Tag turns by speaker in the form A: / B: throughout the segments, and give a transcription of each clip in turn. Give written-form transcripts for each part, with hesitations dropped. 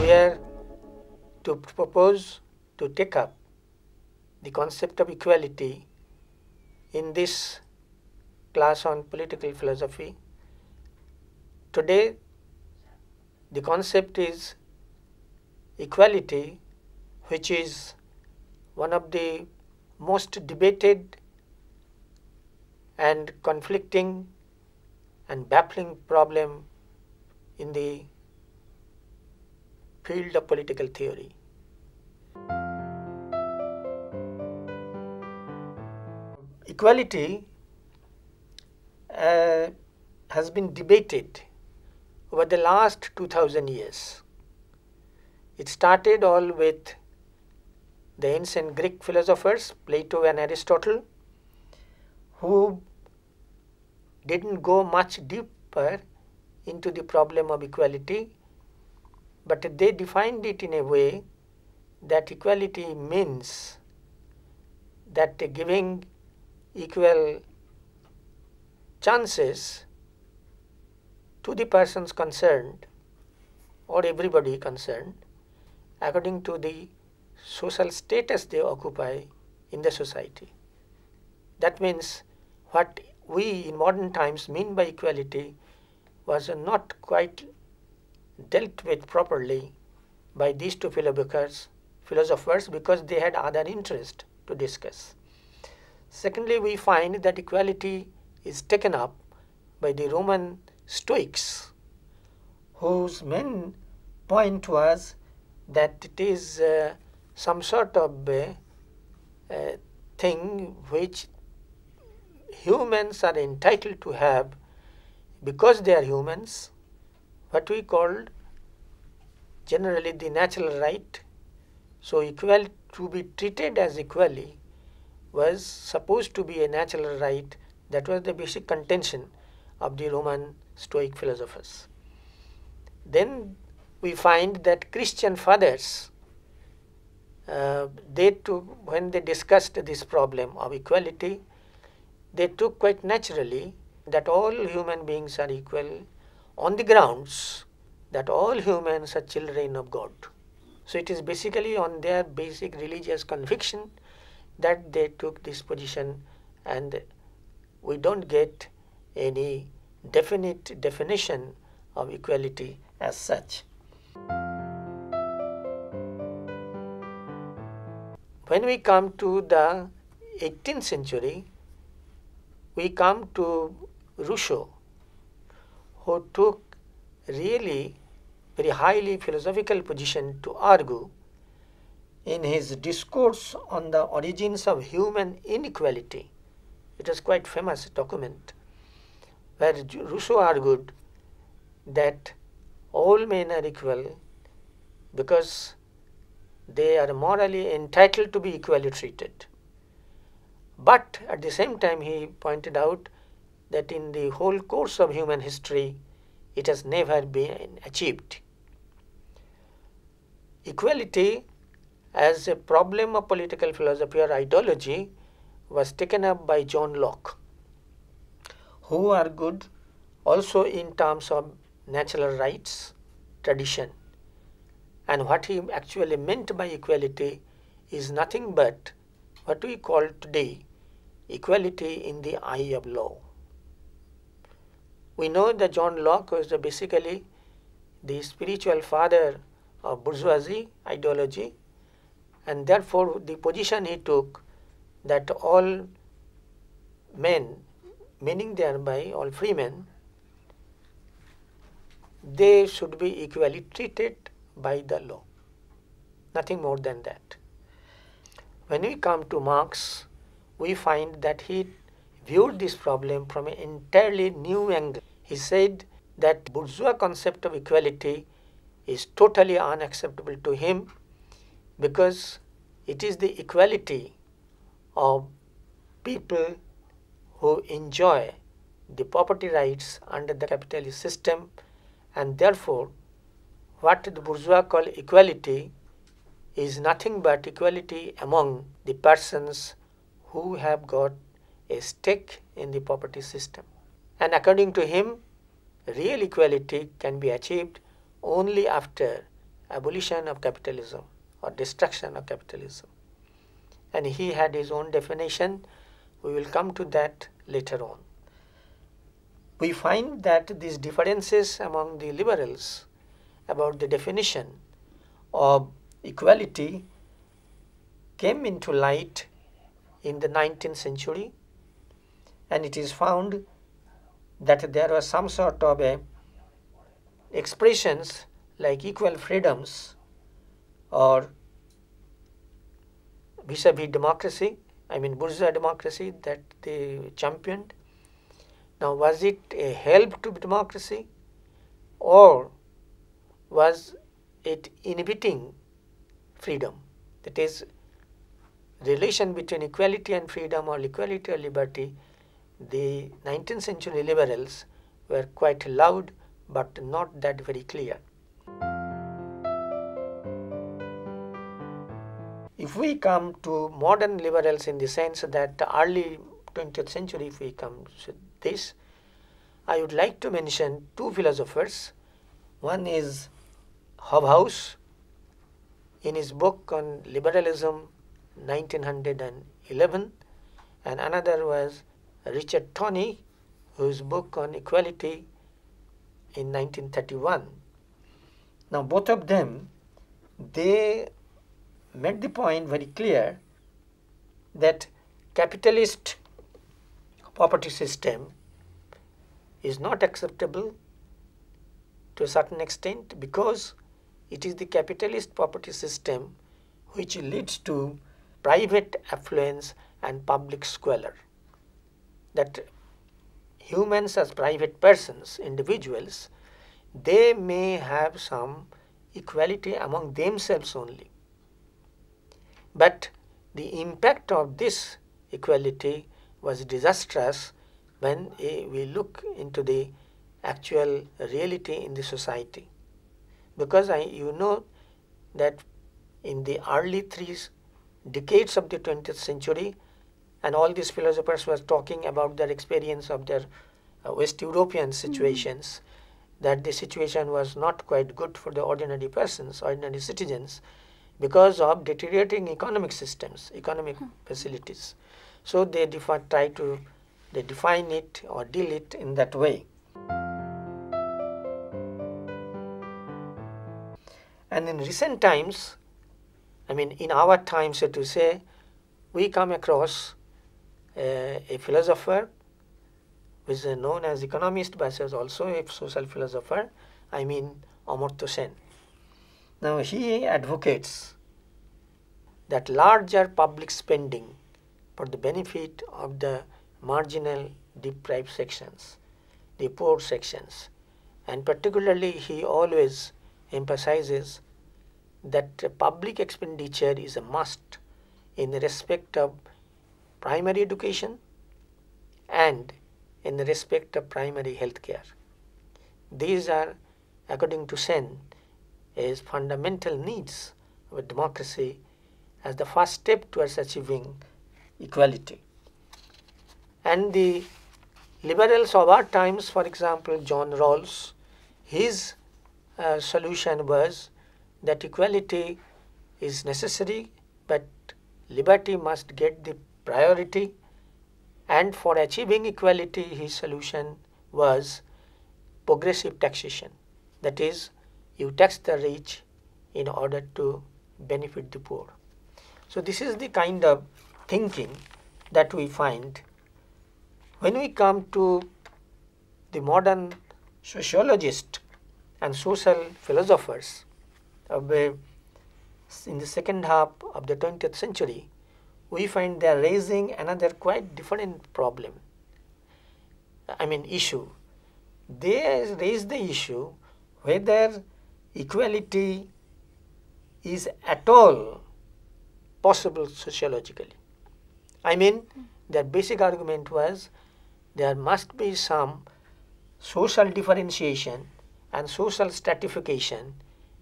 A: we are to propose to take up the concept of equality in this class on political philosophy. Today, the concept is equality, which is one of the most debated and conflicting and baffling problem in the field of political theory. Equality has been debated over the last 2000 years. It started all with the ancient Greek philosophers, Plato and Aristotle, who didn't go much deeper into the problem of equality, but they defined it in a way that equality means that giving equal chances to the persons concerned or everybody concerned according to the social status they occupy in the society. That means what we in modern times mean by equality was not quite dealt with properly by these two philosophers because they had other interest to discuss. Secondly, we find that equality is taken up by the Roman Stoics, whose main point was that it is some sort of thing which humans are entitled to have because they are humans, what we called generally the natural right. So equal to be treated as equally was supposed to be a natural right. That was the basic contention of the Roman Stoic philosophers. Then we find that Christian fathers, when they discussed this problem of equality, they took quite naturally that all human beings are equal on the grounds that all humans are children of God. So it is basically on their basic religious conviction that they took this position, and we don't get any definite definition of equality as such. When we come to the 18th century, we come to Rousseau, who took really very highly philosophical position to argue in his discourse on the origins of human inequality. It is quite famous document where Rousseau argued that all men are equal because they are morally entitled to be equally treated. But at the same time he pointed out that in the whole course of human history it has never been achieved. Equality as a problem of political philosophy or ideology was taken up by John Locke, who argued also in terms of natural rights, tradition. And what he actually meant by equality is nothing but what we call today equality in the eye of law. We know that John Locke was basically the spiritual father of bourgeoisie ideology, and therefore the position he took that all men, meaning thereby all free men, they should be equally treated by the law, nothing more than that. When we come to Marx, we find that he viewed this problem from an entirely new angle. He said that bourgeois concept of equality is totally unacceptable to him because it is the equality of people who enjoy the property rights under the capitalist system, and therefore what the bourgeois call equality is nothing but equality among the persons who have got a stake in the property system. And according to him, real equality can be achieved only after abolition of capitalism or destruction of capitalism. And he had his own definition. We will come to that later on. We find that these differences among the liberals about the definition of equality came into light in the 19th century, and it is found that there was some sort of expressions like equal freedoms or vis-a-vis democracy, I mean bourgeois democracy, that they championed. Now, was it a help to democracy, or was it inhibiting freedom? That is, relation between equality and freedom or equality or liberty. The 19th century liberals were quite loud but not that very clear. If we come to modern liberals in the sense that the early 20th century, if we come to this, I would like to mention two philosophers. One is Hobhouse in his book on liberalism 1911, and another was Richard Toney, whose book on equality in 1931. Now both of them, they made the point very clear that capitalist property system is not acceptable to a certain extent, because it is the capitalist property system which leads to private affluence and public squalor. That humans as private persons, individuals, they may have some equality among themselves only, but the impact of this equality was disastrous when we look into the actual reality in the society. Because you know that in the early 3 decades of the 20th century, and all these philosophers were talking about their experience of their West European situations, that the situation was not quite good for the ordinary persons, ordinary citizens, because of deteriorating economic systems, economic facilities. So they define it or deal it in that way. And in recent times, I mean in our times, so to say, we come across a philosopher who is known as economist but is also a social philosopher, I mean Amartya Sen. Now he advocates that larger public spending for the benefit of the marginal deprived sections, the poor sections, and particularly he always emphasizes that public expenditure is a must in respect of primary education and in respect of primary health care. These are, according to Sen, is fundamental needs of a democracy as the first step towards achieving equality. And the liberals of our times, for example, John Rawls, his solution was that equality is necessary, but liberty must get the priority, and for achieving equality his solution was progressive taxation. That is, you tax the rich in order to benefit the poor. So this is the kind of thinking that we find. When we come to the modern sociologists and social philosophers in the second half of the 20th century, we find they are raising another quite different problem, issue. They raise the issue whether equality is at all possible sociologically. Their basic argument was there must be some social differentiation and social stratification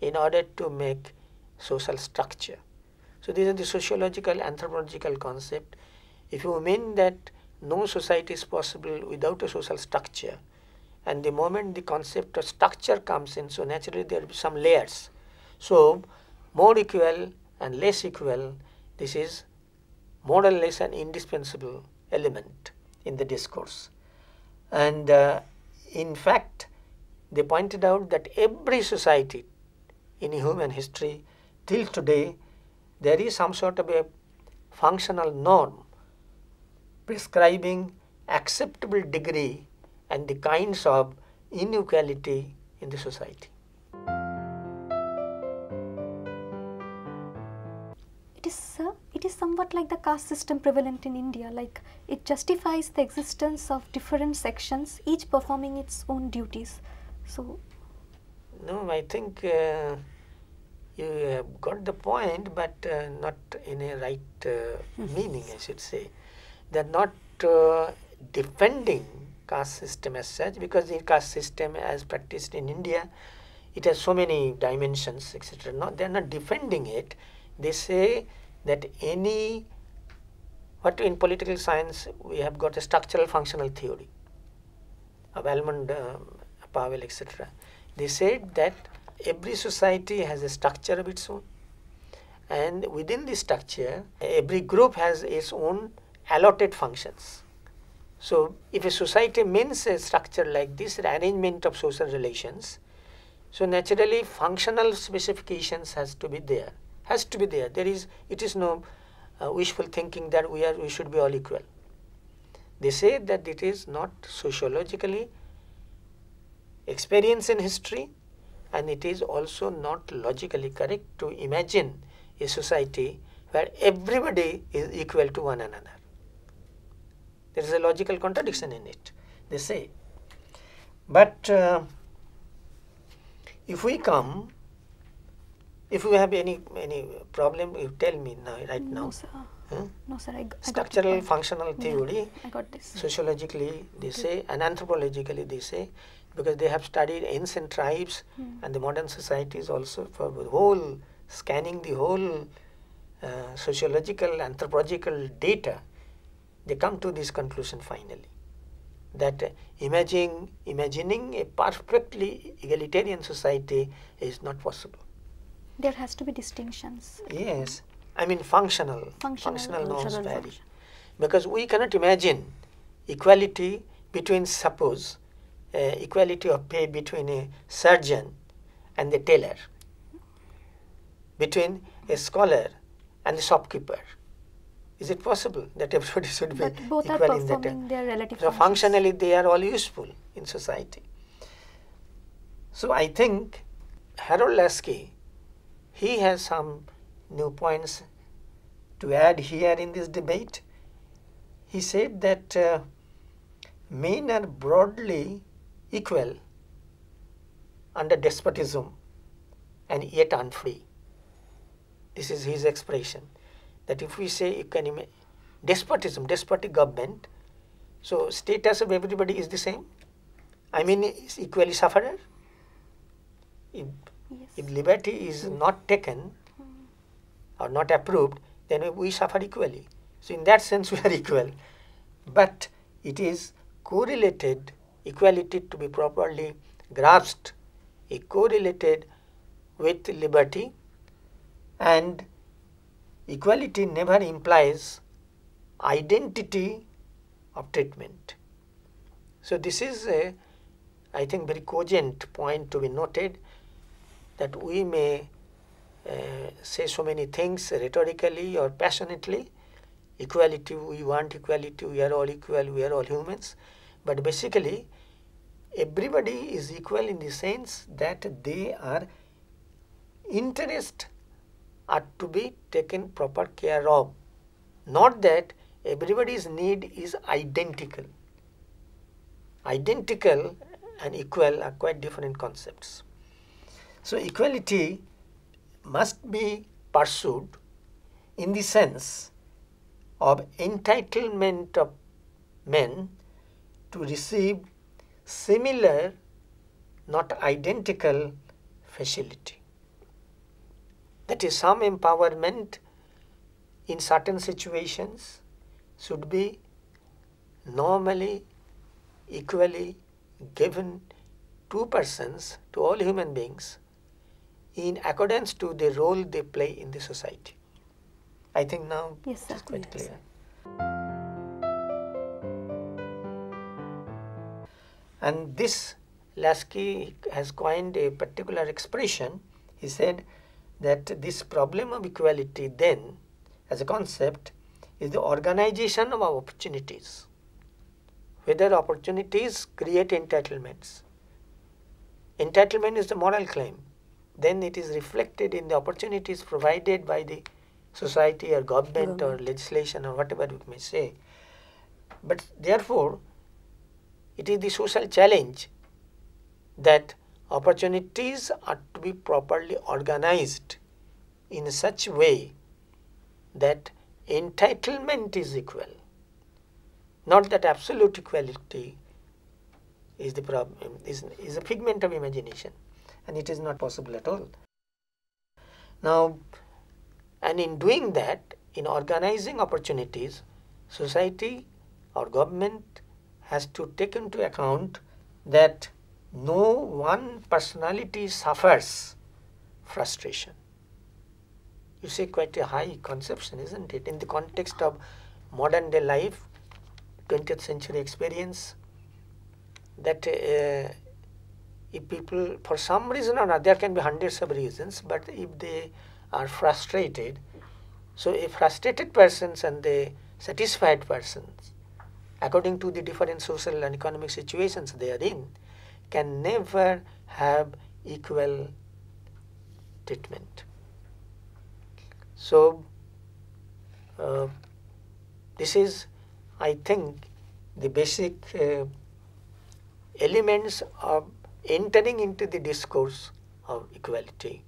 A: in order to make social structure. So these are the sociological, anthropological concept. If you mean that no society is possible without a social structure, and the moment the concept of structure comes in, so naturally there will be some layers. So more equal and less equal, this is more or less an indispensable element in the discourse. And in fact, they pointed out that every society in human history till today, there is some sort of a functional norm prescribing acceptable degree and the kinds of inequality in the society.
B: It is somewhat like the caste system prevalent in India, like it justifies the existence of different sections, each performing its own duties. So,
A: no, I think you have got the point, but not in a right meaning, I should say. They are not defending caste system as such, because the caste system as practiced in India, it has so many dimensions, etc. No, they are not defending it. They say that what in political science we have got a structural functional theory of Almond, Powell, etc. They said that every society has a structure of its own, and within this structure every group has its own allotted functions. So if a society means a structure like this, arrangement of social relations, so naturally functional specifications has to be there. It is no wishful thinking that we should be all equal. They say that it is not sociologically experienced in history, and it is also not logically correct to imagine a society where everybody is equal to one another. There is a logical contradiction in it, they say. But if we have any problem, you tell me now, right now.
B: No, sir.
A: Huh?
B: No, sir. I
A: Structural
B: got
A: functional theory.
B: Yeah, I got this.
A: Sociologically, they say, and anthropologically, they say, because they have studied ancient tribes and the modern societies also, for the whole, scanning the whole sociological, anthropological data, they come to this conclusion finally, that imagining a perfectly egalitarian society is not possible.
B: There has to be distinctions.
A: Yes, I mean functional norms vary.
B: Function.
A: Because we cannot imagine equality between, suppose, equality of pay between a surgeon and the tailor, between a scholar and the shopkeeper. Is it possible that everybody should be
B: But both
A: equal
B: are
A: in that?
B: performing their relative
A: So
B: functions.
A: functionally they are all useful in society. So I think Harold Lasky, he has some new points to add here in this debate. He said that men are broadly equal under despotism and yet unfree. This is his expression. That if we say you can despotic government, so status of everybody is the same. I mean, is equally sufferer. If liberty is not taken or not approved, then we suffer equally. So in that sense we are equal. But it is correlated, equality to be properly grasped, is correlated with liberty, and equality never implies identity of treatment. So this is a, I think, very cogent point to be noted, that we may say so many things rhetorically or passionately. Equality, we want equality, we are all equal, we are all humans. But basically, everybody is equal in the sense that they are interests are to be taken proper care of. Not that everybody's need is identical. Identical and equal are quite different concepts. So equality must be pursued in the sense of entitlement of men to receive similar, not identical, facility. That is, some empowerment in certain situations should be normally equally given to persons, to all human beings, in accordance to the role they play in the society. I think now
B: Yes, sir.
A: it is quite
B: Yes.
A: clear. And this Lasky has coined a particular expression. He said that this problem of equality then, as a concept, is the organization of opportunities. Whether opportunities create entitlements. Entitlement is the moral claim. Then it is reflected in the opportunities provided by the society or government or legislation or whatever we may say. But therefore, it is the social challenge that opportunities are to be properly organized in such a way that entitlement is equal. Not that absolute equality is the problem, is a figment of imagination, and it is not possible at all. Now, and in doing that, in organizing opportunities, society or government has to take into account that no one personality suffers frustration. You see, quite a high conception, isn't it? In the context of modern day life, 20th century experience, that if people, for some reason or another, there can be hundreds of reasons, but if they are frustrated, so a frustrated persons and the satisfied persons, according to the different social and economic situations they are in, can never have equal treatment. So, this is, I think, the basic elements of entering into the discourse of equality.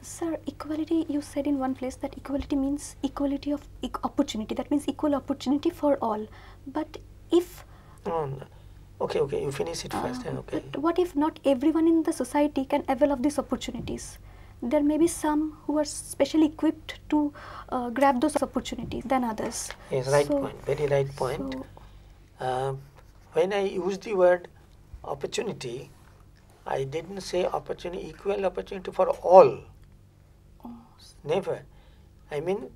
B: Sir, equality, you said in one place that equality means equality of opportunity. That means equal opportunity for all. But if...
A: Okay, you finish it first. Okay.
B: But what if not everyone in the society can avail of these opportunities? There may be some who are specially equipped to grab those opportunities than others.
A: Yes, right point. Very right point. When I use the word opportunity, I didn't say opportunity, equal opportunity for all. Never. I mean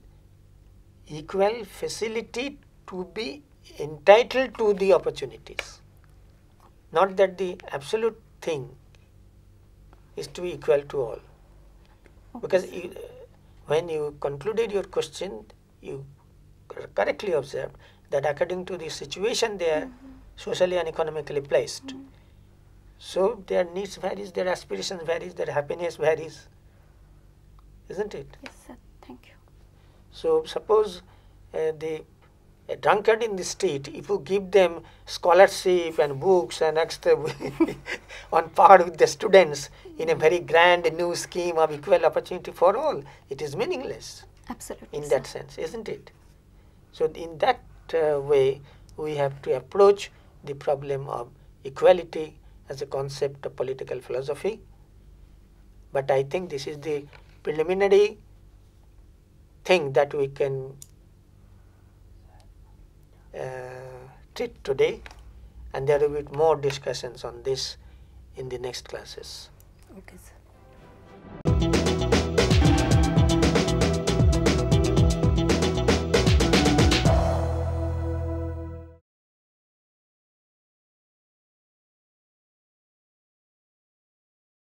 A: equal facility to be entitled to the opportunities. Not that the absolute thing is to be equal to all. Because when you concluded your question, you correctly observed that according to the situation they are socially and economically placed. So their needs varies, their aspirations varies, their happiness varies. Isn't it?
B: Yes, sir. Thank you.
A: So suppose a drunkard in the street, if you give them scholarship and books and extra on par with the students in a very grand new scheme of equal opportunity for all, it is meaningless.
B: Absolutely.
A: In that sense, isn't it? So in that way, we have to approach the problem of equality as a concept of political philosophy. But I think this is the preliminary thing that we can treat today, and there will be more discussions on this in the next classes.
B: Okay, sir.